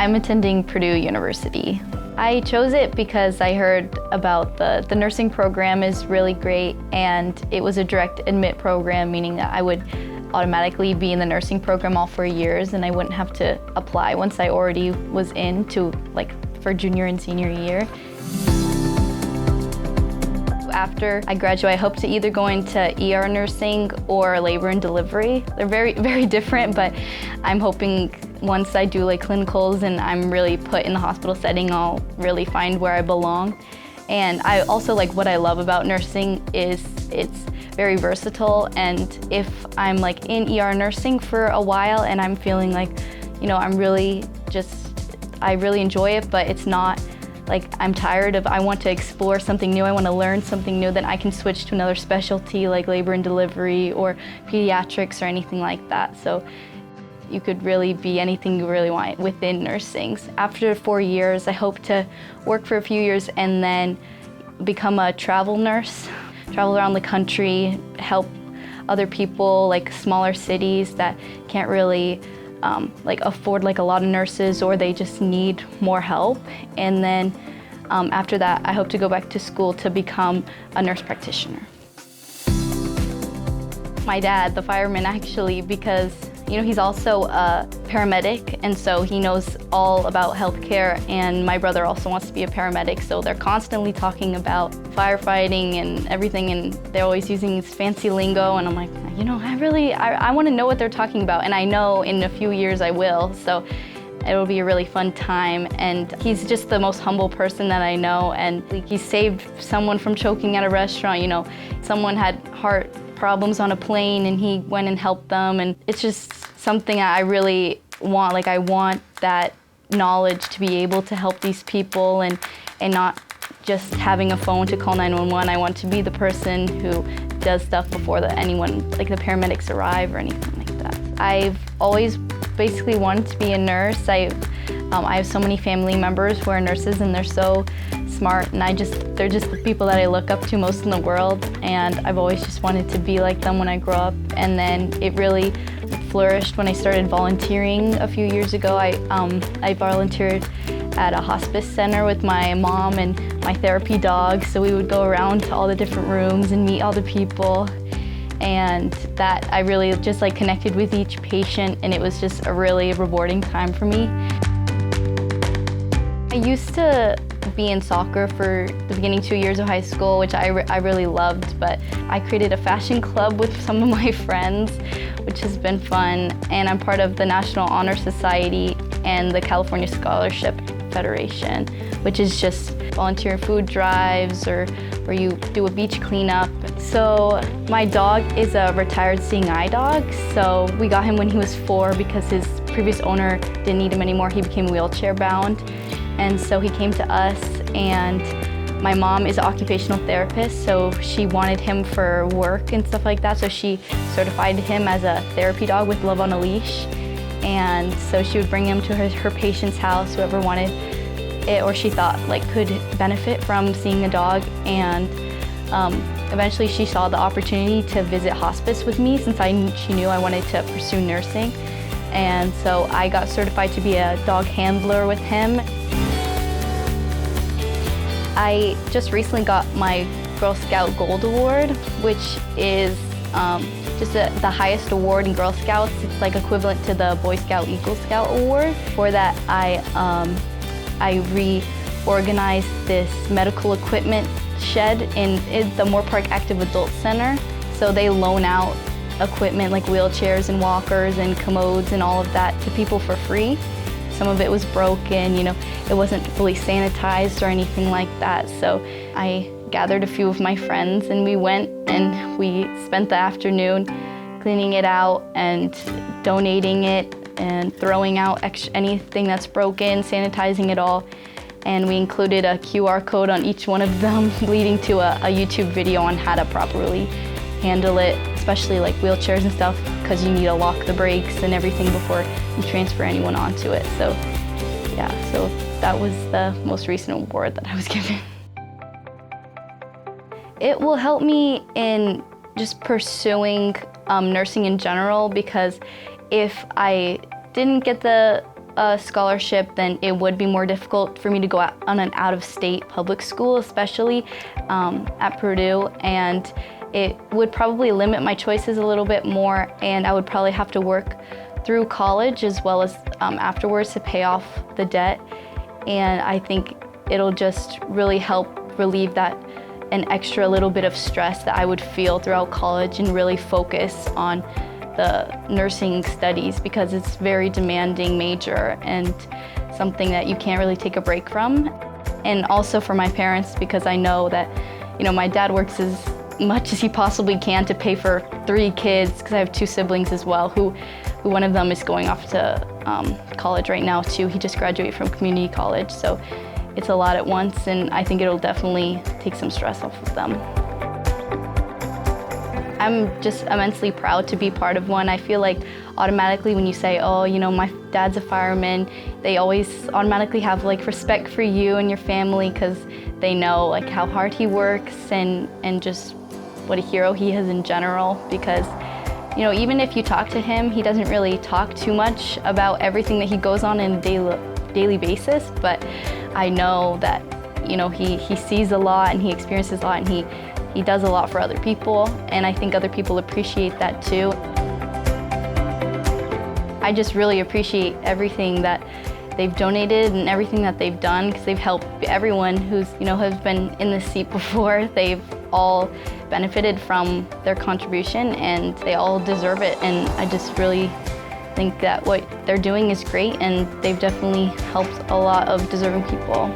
I'm attending Purdue University. I chose it because I heard about the nursing program is really great, and it was a direct admit program, meaning that I would automatically be in the nursing program all 4 years and I wouldn't have to apply once I already was in to for junior and senior year. After I graduate, I hope to either go into ER nursing or labor and delivery. They're very, very different, but I'm hoping once I do clinicals and I'm really put in the hospital setting, I'll really find where I belong. And I also what I love about nursing is it's very versatile, and if I'm in ER nursing for a while and I'm feeling I really enjoy it, but it's not I'm tired of, I want to explore something new, I want to learn something new, then I can switch to another specialty like labor and delivery or pediatrics or anything like that. So you could really be anything you really want within nursing. After 4 years, I hope to work for a few years and then become a travel nurse, travel around the country, help other people, smaller cities that can't really afford a lot of nurses, or they just need more help. And then after that, I hope to go back to school to become a nurse practitioner. My dad, the fireman, actually, because he's also a paramedic, and so he knows all about healthcare, and my brother also wants to be a paramedic, so they're constantly talking about firefighting and everything, and they're always using this fancy lingo, and I'm like, I want to know what they're talking about, and I know in a few years I will, so it'll be a really fun time. And he's just the most humble person that I know, and he saved someone from choking at a restaurant. Someone had heart problems on a plane and he went and helped them, and it's just something I really want. I want that knowledge to be able to help these people and not just having a phone to call 911. I want to be the person who does stuff before anyone, the paramedics arrive or anything like that. I've always basically wanted to be a nurse. I have so many family members who are nurses, and they're so smart, and they're just the people that I look up to most in the world, and I've always just wanted to be like them when I grow up. And then it really flourished when I started volunteering a few years ago. I volunteered at a hospice center with my mom and my therapy dog, so we would go around to all the different rooms and meet all the people, and that I really just connected with each patient, and it was just a really rewarding time for me. I used to be in soccer for the beginning 2 years of high school, which I really loved, but I created a fashion club with some of my friends, which has been fun, and I'm part of the National Honor Society and the California Scholarship Federation, which is just volunteer food drives or where you do a beach cleanup. So my dog is a retired seeing eye dog, so we got him when he was 4 because his previous owner didn't need him anymore. He became wheelchair bound, and so he came to us, and my mom is an occupational therapist, so she wanted him for work and stuff like that, so she certified him as a therapy dog with Love on a Leash. And so she would bring him to her patient's house, whoever wanted it or she thought could benefit from seeing a dog. And eventually she saw the opportunity to visit hospice with me, since she knew I wanted to pursue nursing. And so I got certified to be a dog handler with him. I just recently got my Girl Scout Gold Award, which is just the highest award in Girl Scouts. It's equivalent to the Boy Scout Eagle Scout Award. For that, I reorganized this medical equipment shed in the Moore Park Active Adult Center. So they loan out equipment like wheelchairs and walkers and commodes and all of that to people for free. Some of it was broken, it wasn't fully sanitized or anything like that. So I gathered a few of my friends and we went and we spent the afternoon cleaning it out and donating it and throwing out anything that's broken, sanitizing it all. And we included a QR code on each one of them, leading to a YouTube video on how to properly handle it, especially wheelchairs and stuff, because you need to lock the brakes and everything before you transfer anyone onto it. So yeah, so that was the most recent award that I was given. It will help me in just pursuing nursing in general, because if I didn't get the a scholarship, then it would be more difficult for me to go out on an out-of-state public school, especially at Purdue, and it would probably limit my choices a little bit more, and I would probably have to work through college as well as afterwards to pay off the debt. And I think it'll just really help relieve that an extra little bit of stress that I would feel throughout college and really focus on the nursing studies, because it's very demanding major and something that you can't really take a break from. And also for my parents, because I know that, my dad works as much as he possibly can to pay for 3 kids, because I have 2 siblings as well, who one of them is going off to college right now too. He just graduated from community college, so it's a lot at once, and I think it'll definitely take some stress off of them. I'm just immensely proud to be part of one. I feel like automatically when you say, oh, my dad's a fireman, they always automatically have respect for you and your family, because they know how hard he works and just what a hero he is in general. Because even if you talk to him, he doesn't really talk too much about everything that he goes on a daily basis, but I know that he sees a lot and he experiences a lot, and he does a lot for other people, and I think other people appreciate that too. I just really appreciate everything that they've donated and everything that they've done, because they've helped everyone who's has been in this seat before. They've all benefited from their contribution, and they all deserve it, and I just really think that what they're doing is great, and they've definitely helped a lot of deserving people.